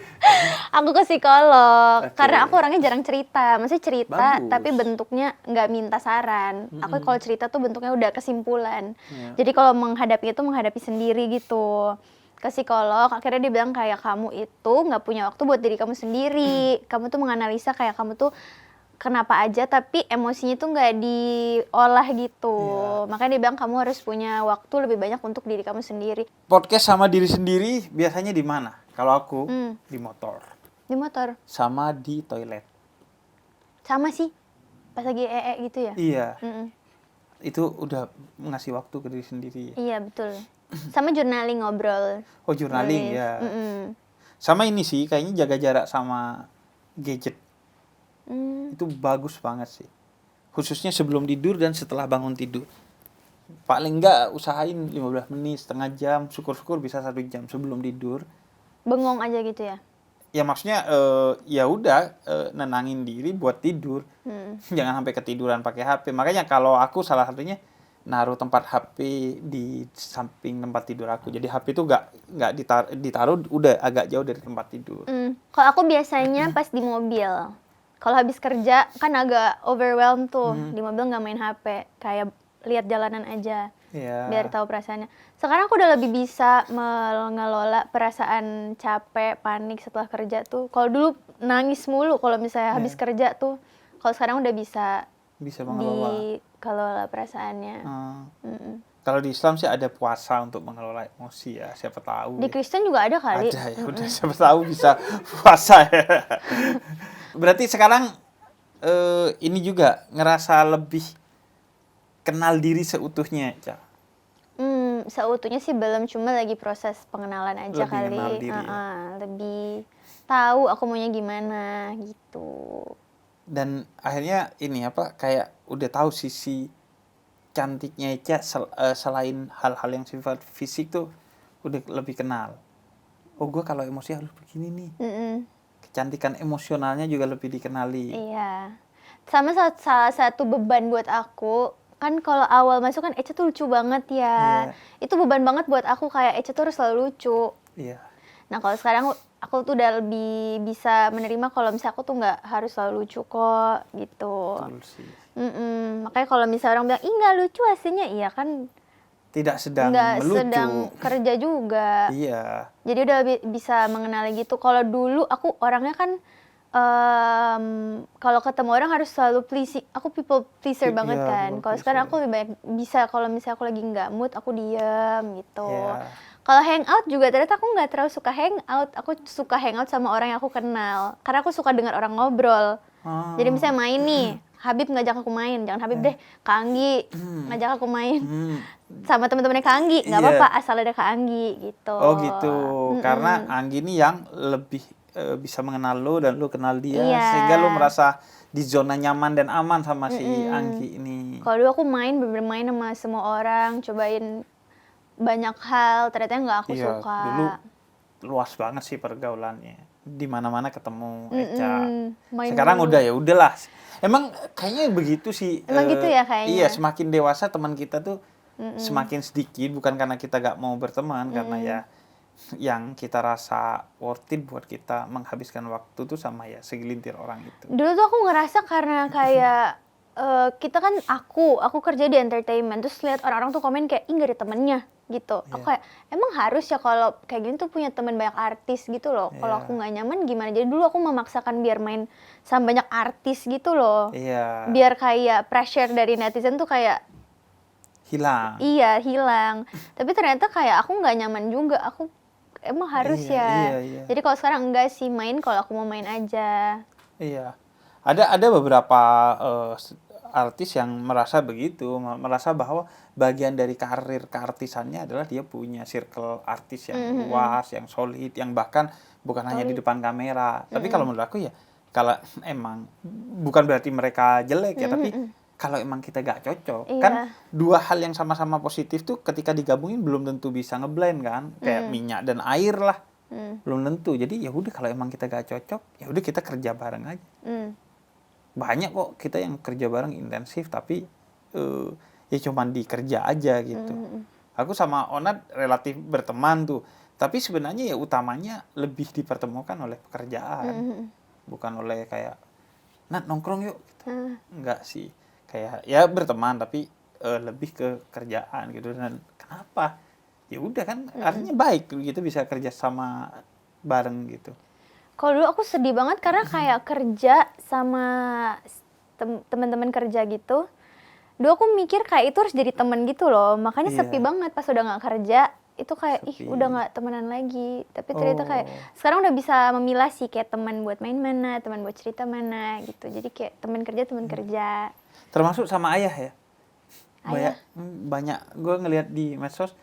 aku ke psikolog Oke. karena aku orangnya jarang cerita. Maksudnya cerita Bagus. tapi bentuknya nggak minta saran. Aku kalau cerita tuh bentuknya udah kesimpulan. Iya. Jadi kalau menghadapi itu menghadapi sendiri gitu. Ke psikolog akhirnya dia bilang kayak kamu itu nggak punya waktu buat diri kamu sendiri. Kamu tuh menganalisa kayak kamu tuh kenapa aja tapi emosinya tuh nggak diolah gitu. Iya. Makanya dia bilang kamu harus punya waktu lebih banyak untuk diri kamu sendiri. Podcast sama diri sendiri biasanya di mana? Kalau aku di motor, Di motor sama di toilet. sama sih pas lagi gitu ya. Iya, Mm-mm. itu udah ngasih waktu ke diri sendiri. Iya betul. Sama journaling ngobrol. Oh, journaling Nulis. ya. Mm-mm. Sama ini sih, kayaknya jaga jarak sama gadget. Itu bagus banget sih. Khususnya sebelum tidur dan setelah bangun tidur. Paling enggak usahain 15 menit, setengah jam, syukur-syukur bisa 1 jam sebelum tidur. Bengong aja gitu ya. Ya maksudnya ya udah nenangin diri buat tidur. Jangan sampai ketiduran pakai HP. Makanya kalau aku salah satunya naruh tempat HP di samping tempat tidur aku. Jadi HP itu nggak ditaruh udah agak jauh dari tempat tidur. Kalau aku biasanya pas di mobil. Kalau habis kerja kan agak overwhelmed tuh. Di mobil nggak main HP. Kayak lihat jalanan aja. Iya. Biar tahu perasaannya. Sekarang aku udah lebih bisa mengelola perasaan capek, panik setelah kerja tuh. Kalau dulu nangis mulu kalau misalnya habis kerja tuh. Kalau sekarang udah bisa mengelola. dikelola perasaannya. Kalau di Islam sih ada puasa untuk mengelola emosi ya, siapa tahu. Di Kristen juga ada kali. Ada ya, udah siapa tahu bisa puasa ya. Berarti sekarang ini juga ngerasa lebih kenal diri seutuhnya, Cak. Seutuhnya sih belum, cuma lagi proses pengenalan aja Lebih kali. kenal diri, Lebih tahu aku maunya gimana gitu. Dan akhirnya ini kayak udah tahu sisi cantiknya Ica selain hal-hal yang sifat fisik tuh udah lebih kenal. Oh, gue kalau emosi harus begini nih. Kecantikan emosionalnya juga lebih dikenali. Iya. Sama salah satu beban buat aku, kan kalau awal masuk kan Echa tuh lucu banget ya. Itu beban banget buat aku, kayak Echa tuh harus selalu lucu. Iya. Nah kalau sekarang aku tuh udah lebih bisa menerima kalau misalnya aku tuh nggak harus selalu lucu kok, gitu. Betul sih. Makanya kalau misalnya orang bilang, ih nggak lucu aslinya, iya kan Tidak sedang nggak melucu. sedang kerja juga. Iya. Jadi udah bisa mengenali gitu. Kalau dulu aku orangnya kan kalau ketemu orang harus selalu pleasing. Aku people pleaser banget Iya, kan. people Kalau sekarang pleaser. aku lebih banyak bisa, kalau misalnya aku lagi nggak mood, aku diem gitu. Iya. Kalau hangout juga ternyata aku nggak terlalu suka hangout. Aku suka hangout sama orang yang aku kenal. Karena aku suka dengar orang ngobrol. Oh. Jadi misalnya main nih, Habib ngajak aku main, jangan Habib deh, Kak Anggi ngajak aku main. Sama teman-temannya Kak Anggi, nggak Iya. apa-apa asal ada Kak Anggi gitu. Oh gitu. Karena Anggi ini yang lebih bisa mengenal lo dan lo kenal dia, Iya. sehingga lo merasa di zona nyaman dan aman sama si Anggi ini. Kalau dulu aku bener-bener main sama semua orang, cobain banyak hal, ternyata nggak aku Iya, suka. dulu luas banget sih pergaulannya. Di mana-mana ketemu Echa. Main Sekarang mulu. udah ya udahlah. Emang kayaknya begitu sih. Emang gitu ya kayaknya? Iya, semakin dewasa teman kita tuh semakin sedikit, bukan karena kita gak mau berteman, karena ya yang kita rasa worth it buat kita menghabiskan waktu tuh sama ya segelintir orang itu. Dulu tuh aku ngerasa karena kayak kita kan aku kerja di entertainment, terus lihat orang-orang tuh komen kayak, ih nggak ada temennya gitu. Aku kayak, emang harus ya kalau kayak gini tuh punya teman banyak artis gitu loh. Kalau aku nggak nyaman gimana? Jadi dulu aku memaksakan biar main sama banyak artis gitu loh. Iya. Biar kayak pressure dari netizen tuh kayak Hilang. iya hilang. Tapi ternyata kayak aku nggak nyaman juga. Aku emang harus ya. Iya. Jadi kalau sekarang enggak sih, main kalau aku mau main aja. Iya. Ada beberapa artis yang merasa begitu, merasa bahwa bagian dari karir keartisannya adalah dia punya circle artis yang luas, yang solid, yang bahkan bukan hanya di depan kamera. Tapi kalau menurut aku ya, kalau emang bukan berarti mereka jelek ya, tapi kalau emang kita gak cocok, kan dua hal yang sama-sama positif tuh ketika digabungin belum tentu bisa ngeblend kan, kayak minyak dan air lah. Belum tentu. Jadi ya udah kalau emang kita gak cocok, ya udah kita kerja bareng aja. Banyak kok kita yang kerja bareng intensif tapi ya cuman di kerja aja gitu. Aku sama Onat relatif berteman tuh, tapi sebenarnya ya utamanya lebih dipertemukan oleh pekerjaan, bukan oleh kayak Nat nongkrong yuk gitu. Enggak sih, kayak ya berteman tapi lebih ke kerjaan gitu. Dan kenapa? Ya udah kan artinya baik gitu, bisa kerja sama bareng gitu. Kalau dulu aku sedih banget karena kayak kerja sama teman-teman kerja gitu. Dulu aku mikir kayak itu harus jadi temen gitu loh. Makanya sepi banget pas udah nggak kerja. Itu kayak Sepi. udah nggak temenan lagi. Tapi ternyata kayak sekarang udah bisa memilah sih, kayak teman buat main mana, teman buat cerita mana gitu. Jadi kayak teman kerja. Termasuk sama ayah ya. Ayah? Banyak gue ngelihat di medsos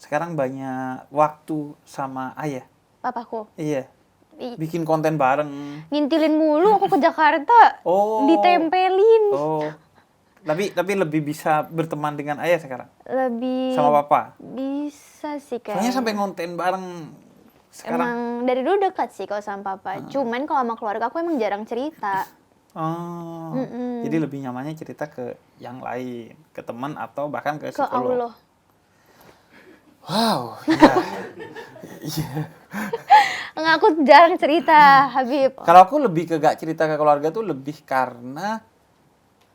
sekarang banyak waktu sama ayah. Papaku. Iya. Bikin konten bareng. Ngintilin mulu aku ke Jakarta. Ditempelin. Tapi lebih bisa berteman dengan ayah sekarang. Lebih Sama papa. bisa sih kayaknya. Soalnya sampai konten bareng sekarang. Emang dari dulu dekat sih kalau sama papa. Cuman kalau sama keluarga aku emang jarang cerita. Jadi lebih nyamannya cerita ke yang lain, ke teman atau bahkan ke Ke psikolog. Allah. Wow. Iya. Enggak, aku jarang cerita, Habib. Kalau aku lebih ke gak cerita ke keluarga tuh lebih karena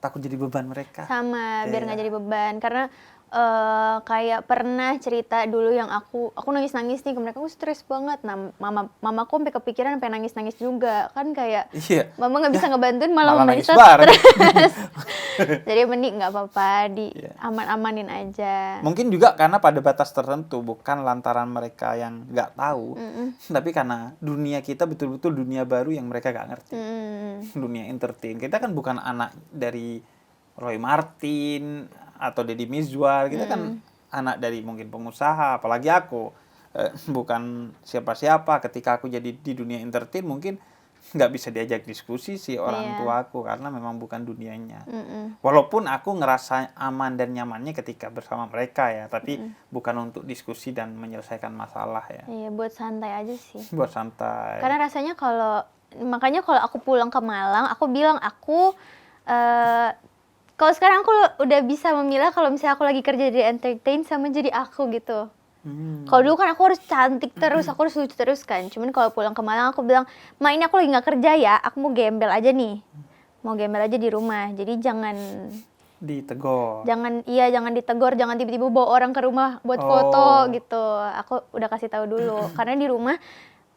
takut jadi beban mereka. Sama, biar nggak jadi beban. Karena kayak pernah cerita dulu yang aku nangis-nangis nih ke mereka, aku stres banget. Nah, mamaku sampai kepikiran, sampai nangis-nangis juga. Kan kayak, mama nggak bisa ngebantuin, malah nangis bareng. Jadi mending nggak apa-apa, aman-amanin aja. Mungkin juga karena pada batas tertentu, bukan lantaran mereka yang nggak tahu, tapi karena dunia kita betul-betul dunia baru yang mereka nggak ngerti. Dunia entertain. Kita kan bukan anak dari Roy Martin atau Deddy Mizwar, kita kan anak dari mungkin pengusaha, apalagi aku bukan siapa-siapa. Ketika aku jadi di dunia entertain mungkin nggak bisa diajak diskusi sih orang tua aku, karena memang bukan dunianya. Walaupun aku ngerasa aman dan nyamannya ketika bersama mereka ya, tapi bukan untuk diskusi dan menyelesaikan masalah ya. Iya, buat santai aja sih. Buat santai. Karena rasanya makanya kalau aku pulang ke Malang, aku bilang aku Kalau sekarang aku udah bisa memilah kalau misalnya aku lagi kerja jadi entertain sama jadi aku gitu. Kalau dulu kan aku harus cantik terus, aku harus lucu terus kan. Cuman kalau pulang ke Malang aku bilang, "Ma, ini aku lagi nggak kerja ya, aku mau gembel aja nih. Mau gembel aja di rumah. Jadi jangan Ditegur. jangan ditegur, jangan tiba-tiba bawa orang ke rumah buat foto gitu." Aku udah kasih tahu dulu. Karena di rumah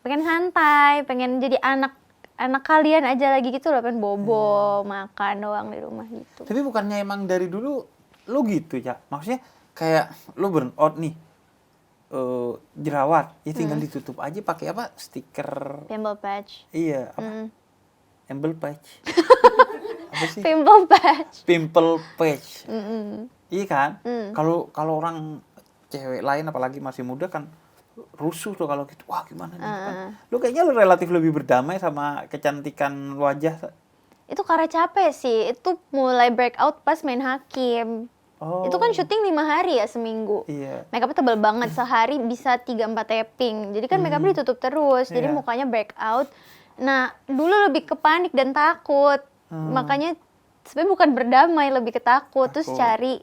pengen santai, pengen jadi anak kalian aja lagi gitu loh, pengen bobo, makan doang di rumah gitu. Tapi bukannya emang dari dulu lu gitu ya? Maksudnya kayak lu burn out nih, jerawat, ya tinggal ditutup aja pakai apa? Stiker. Pimple patch. Iya, apa? Amble patch. Apa sih? Pimple patch. Pimple patch. Iya kan? Kalau orang cewek lain apalagi masih muda kan rusuh tuh kalau gitu. Wah, gimana nih kan? Lu kayaknya lu relatif lebih berdamai sama kecantikan wajah. Itu karena capek sih. Itu mulai breakout pas main hakim. Itu kan syuting 5 hari ya seminggu. Iya. Make up tebal banget, sehari bisa 3-4 tapping. Jadi kan make up ditutup terus, jadi mukanya breakout. Nah, dulu lebih ke panik dan takut. Makanya sebenarnya bukan berdamai, lebih ke takut. Terus cari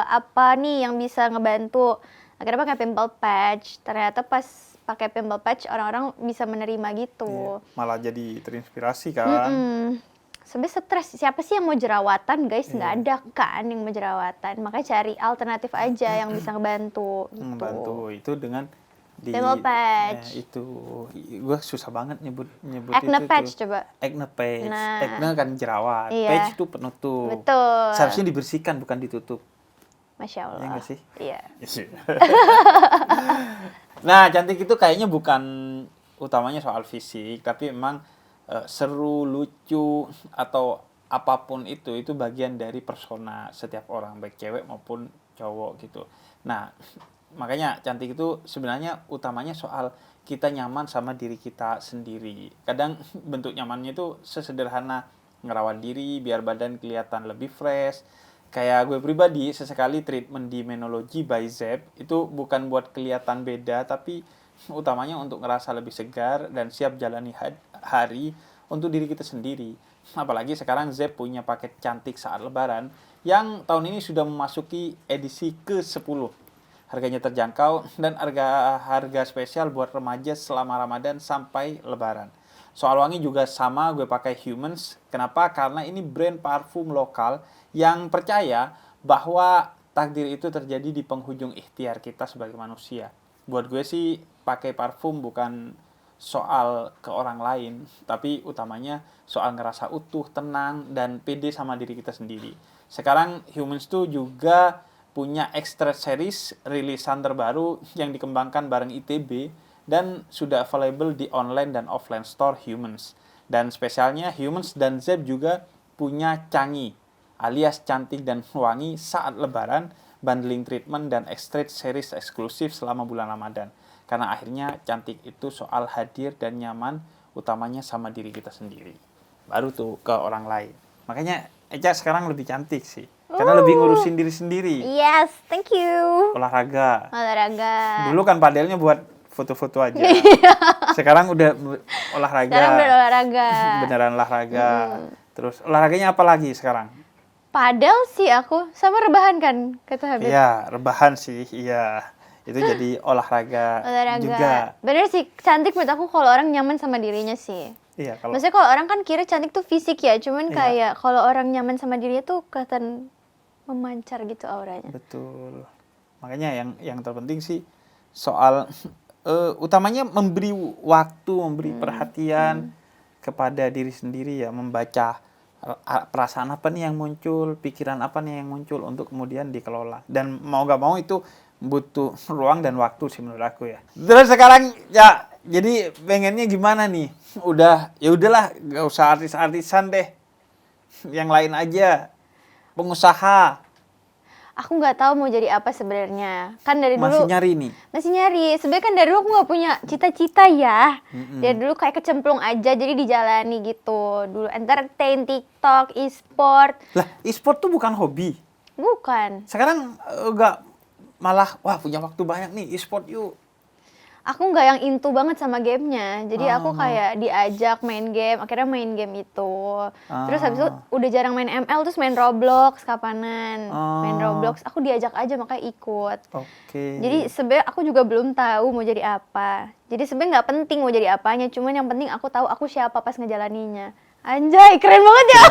apa nih yang bisa ngebantu. Akhirnya pakai pimple patch. Ternyata pas pakai pimple patch orang-orang bisa menerima gitu. Iya. Malah jadi terinspirasi kan. Sebenarnya stres. Siapa sih yang mau jerawatan, guys? Nggak ada kan yang mau jerawatan. Makanya cari alternatif aja yang bisa ngebantu. Gitu. Ngebantu itu dengan di pimple patch. Itu gue susah banget nyebut acne itu patch tuh. coba. Acne patch. Nah. Acne kan jerawat. Iya. Patch itu penutup. Betul. Seharusnya dibersihkan bukan ditutup. Masya Allah. Iya nggak sih? Iya. Nah, cantik itu kayaknya bukan utamanya soal fisik, tapi memang seru, lucu, atau apapun itu bagian dari persona setiap orang, baik cewek maupun cowok gitu. Nah, makanya cantik itu sebenarnya utamanya soal kita nyaman sama diri kita sendiri. Kadang bentuk nyamannya itu sesederhana ngerawat diri biar badan kelihatan lebih fresh. Kayak gue pribadi, sesekali treatment di Menology by Zep itu bukan buat kelihatan beda, tapi utamanya untuk ngerasa lebih segar dan siap jalani hari untuk diri kita sendiri. Apalagi sekarang Zep punya paket cantik saat lebaran yang tahun ini sudah memasuki edisi ke-10. Harganya terjangkau dan harga spesial buat remaja selama Ramadan sampai lebaran. Soal wangi juga sama, gue pakai Humans. Kenapa? Karena ini brand parfum lokal yang percaya bahwa takdir itu terjadi di penghujung ikhtiar kita sebagai manusia. Buat gue sih pakai parfum bukan soal ke orang lain, tapi utamanya soal ngerasa utuh, tenang, dan pede sama diri kita sendiri. Sekarang Humans tuh juga punya Extra Series rilisan terbaru yang dikembangkan bareng ITB dan sudah available di online dan offline store Humans. Dan spesialnya Humans dan Zep juga punya Canggih alias cantik dan wangi saat lebaran, bundling treatment dan Extra Series eksklusif selama bulan Ramadan. Karena akhirnya cantik itu soal hadir dan nyaman utamanya sama diri kita sendiri. Baru tuh ke orang lain. Makanya Eca sekarang lebih cantik sih. Karena lebih ngurusin diri sendiri. Yes, thank you. Olahraga. Olahraga. Dulu kan padelnya buat foto-foto aja. Sekarang udah olahraga. Sekarang udah olahraga. Beneran olahraga. Terus olahraganya apa lagi sekarang? Padel sih aku. Sama rebahan kan, kata Habib. Iya, rebahan sih. Iya. Itu jadi olahraga juga. Bener sih, cantik menurut aku kalau orang nyaman sama dirinya sih. Iya, kalau Maksudnya kalau orang kan kira cantik tuh fisik ya, cuman kayak kalau orang nyaman sama dirinya tuh kelihatan memancar gitu auranya. betul. Makanya yang terpenting sih soal utamanya memberi waktu, memberi perhatian kepada diri sendiri ya, membaca perasaan apa nih yang muncul, pikiran apa nih yang muncul untuk kemudian dikelola. Dan mau gak mau itu butuh ruang dan waktu sih menurut aku ya. Terus sekarang ya jadi pengennya gimana nih? Ya udahlah, gak usah artis-artisan deh. Yang lain aja. Pengusaha. Aku nggak tahu mau jadi apa sebenarnya. Kan dari dulu Masih nyari nih. Masih nyari. Sebenarnya kan dari dulu aku nggak punya cita-cita ya. Dari dulu kayak kecemplung aja, jadi dijalani gitu. Dulu entertain, TikTok, e-sport. Lah, e-sport tuh bukan hobi. Bukan. Sekarang enggak malah wah punya waktu banyak nih e-sport yuk. aku nggak yang into banget sama gamenya. Jadi aku Oh. kayak diajak main game, akhirnya main game itu. Terus habis itu udah jarang main ML, terus main Roblox kapanan. Main Roblox, aku diajak aja makanya ikut. Oke. Jadi sebenarnya aku juga belum tahu mau jadi apa. Jadi sebenarnya nggak penting mau jadi apanya, cuman yang penting aku tahu aku siapa pas ngejalaninya. Anjay, keren banget ya.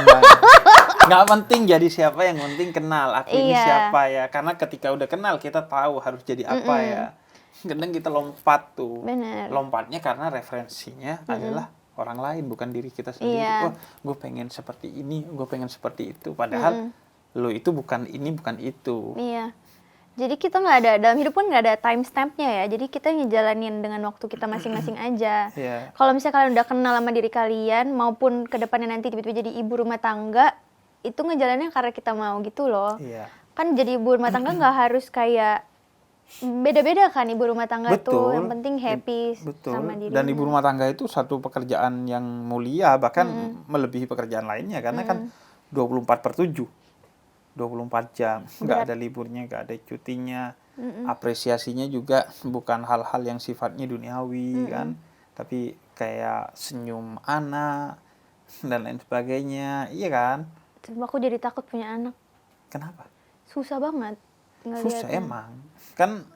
Nggak penting jadi siapa, yang penting kenal aku ini Iya. siapa ya. Karena ketika udah kenal kita tahu harus jadi apa ya. Kadang kita lompat tuh. Bener. Lompatnya karena referensinya adalah orang lain, bukan diri kita sendiri. Iya. Wah, gue pengen seperti ini, gue pengen seperti itu. Padahal lo itu bukan ini, bukan itu. Iya. Jadi kita nggak ada, dalam hidup pun nggak ada time stamp-nya ya. Jadi kita ngejalanin dengan waktu kita masing-masing aja. Iya. Kalau misalnya kalian udah kenal sama diri kalian, maupun kedepannya nanti tiba-tiba jadi ibu rumah tangga, itu ngejalaninnya karena kita mau gitu loh. Iya. Kan jadi ibu rumah tangga nggak harus kayak beda-beda kan ibu rumah tangga tuh. Yang penting happy sama dirinya. Dan ibu rumah tangga itu satu pekerjaan yang mulia, bahkan melebihi pekerjaan lainnya. Karena kan 24/7. 24 jam, nggak ada liburnya, nggak ada cutinya. Apresiasinya juga bukan hal-hal yang sifatnya duniawi kan, tapi kayak senyum anak dan lain sebagainya, iya kan? Cuma aku jadi takut punya anak. Kenapa? Susah banget Susah ngeliatnya. emang. Kan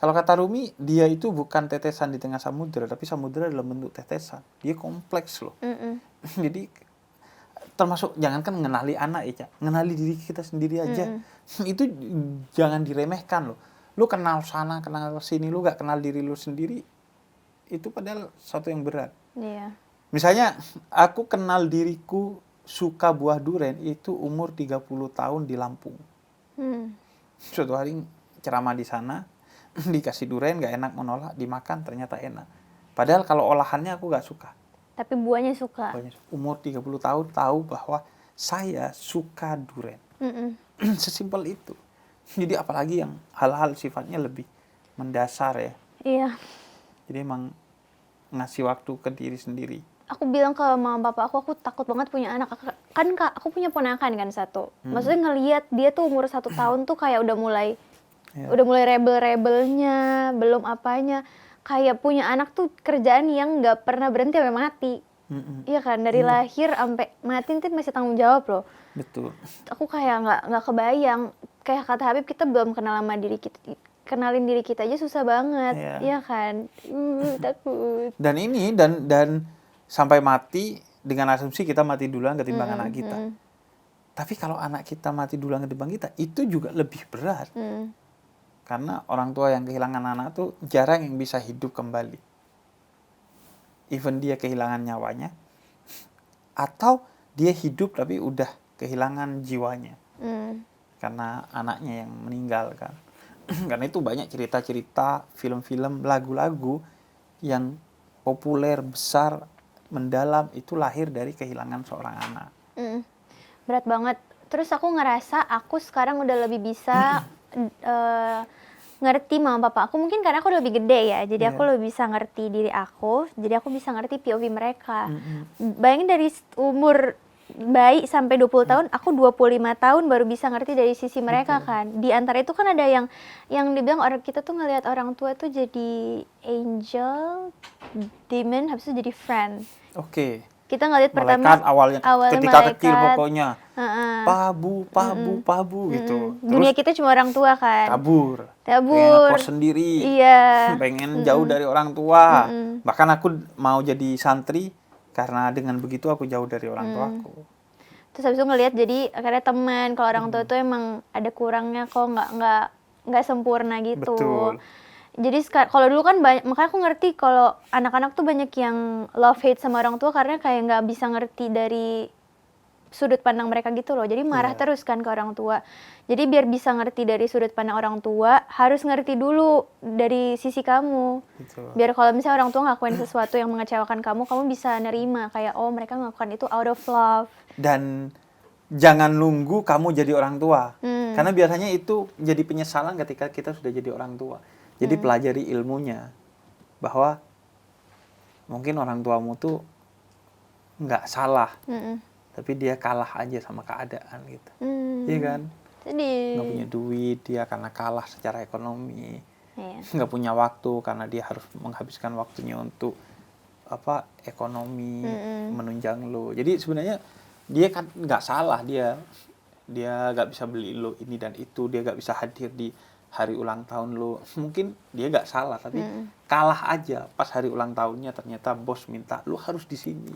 kalau kata Rumi, dia itu bukan tetesan di tengah samudera, tapi samudera dalam bentuk tetesan. Dia kompleks loh. Jadi termasuk jangankan ngenali anak ya, ngenali diri kita sendiri aja. Itu jangan diremehkan loh. Lu kenal sana, kenal sini, lu gak kenal diri lu sendiri, itu padahal sesuatu yang berat. Iya. Misalnya aku kenal diriku suka buah durian itu umur 30 tahun di Lampung. Suatu hari ceramah di sana, dikasih durian gak enak, menolak, dimakan ternyata enak. Padahal kalau olahannya aku gak suka. Tapi buahnya suka. Umur 30 tahun tahu bahwa saya suka durian. Sesimpel itu. Jadi apalagi yang hal-hal sifatnya lebih mendasar ya. Iya. Jadi emang ngasih waktu ke diri sendiri. Aku bilang ke mama papa aku takut banget punya anak. Kan Kak, aku punya ponakan kan satu. Maksudnya ngelihat dia tuh umur 1 tahun tuh kayak udah mulai rebel-rebelnya, belum apanya. Kayak punya anak tuh kerjaan yang nggak pernah berhenti sampai mati. Iya kan, dari lahir sampai mati itu masih tanggung jawab loh. Betul. Aku kayak nggak kebayang. Kayak kata Habib, kita belum kenal sama diri kita. Kenalin diri kita aja susah banget, iya kan? Takut. Dan ini dan sampai mati dengan asumsi kita mati duluan ketimbang anak kita. Tapi kalau anak kita mati duluan ketimbang kita, itu juga lebih berat. Karena orang tua yang kehilangan anak tuh jarang yang bisa hidup kembali. Even dia kehilangan nyawanya, atau dia hidup tapi udah kehilangan jiwanya. Karena anaknya yang meninggal kan. Karena itu banyak cerita-cerita, film-film, lagu-lagu yang populer, besar, mendalam, itu lahir dari kehilangan seorang anak. Berat banget. Terus aku ngerasa aku sekarang udah lebih bisa ngerti mama papa aku, mungkin karena aku udah lebih gede ya, jadi aku lebih bisa ngerti diri aku, jadi aku bisa ngerti POV mereka. Bayangin dari umur bayi sampai 20 tahun, aku 25 tahun baru bisa ngerti dari sisi mereka kan. Di antara itu kan ada yang dibilang orang kita tuh ngelihat orang tua tuh jadi angel, demon, habis itu jadi friend. Oke. Kita ngelihat pertama Malaikat awalnya ketika malaikat, kecil pokoknya pabu gitu. Dunia kita cuma orang tua kan. Kabur. Pengen ngekos sendiri. Iya. Pengen jauh dari orang tua. Bahkan aku mau jadi santri karena dengan begitu aku jauh dari orang tuaku. Terus habis itu ngelihat jadi akhirnya teman, kalau orang tua tuh emang ada kurangnya kok, nggak sempurna gitu. Betul. Jadi kalau dulu kan banyak, makanya aku ngerti kalau anak-anak tuh banyak yang love hate sama orang tua karena kayak nggak bisa ngerti dari sudut pandang mereka gitu loh. Jadi marah terus kan ke orang tua. Jadi biar bisa ngerti dari sudut pandang orang tua, harus ngerti dulu dari sisi kamu. Betul. Biar kalau misalnya orang tua ngelakuin sesuatu yang mengecewakan kamu bisa nerima kayak oh mereka ngelakukan itu out of love. Dan jangan nunggu kamu jadi orang tua. Karena biasanya itu jadi penyesalan ketika kita sudah jadi orang tua. Jadi pelajari ilmunya bahwa mungkin orang tuamu tuh nggak salah, tapi dia kalah aja sama keadaan gitu, iya kan? Sedih. Nggak punya duit dia karena kalah secara ekonomi, Iya. nggak punya waktu karena dia harus menghabiskan waktunya untuk ekonomi, menunjang lo. Jadi sebenarnya dia kan nggak salah, dia nggak bisa beli lo ini dan itu, dia nggak bisa hadir di hari ulang tahun lo. Mungkin dia nggak salah, tapi kalah aja pas hari ulang tahunnya ternyata bos minta lo harus di sini.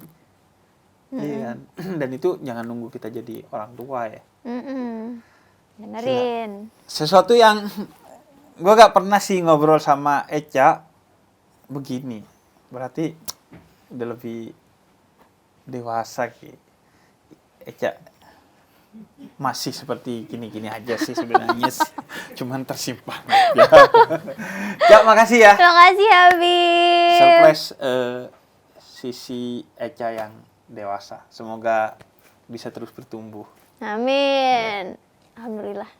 Iya kan? Dan itu jangan nunggu kita jadi orang tua ya. Benerin. Sesuatu yang gue gak pernah sih ngobrol sama Echa begini. Berarti udah lebih dewasa gitu. Echa masih seperti gini-gini aja sih sebenarnya. Cuman tersimpan. Ya, makasih ya. Terima kasih Habib. Surprise sisi Echa yang dewasa. Semoga bisa terus bertumbuh. Amin. Alhamdulillah.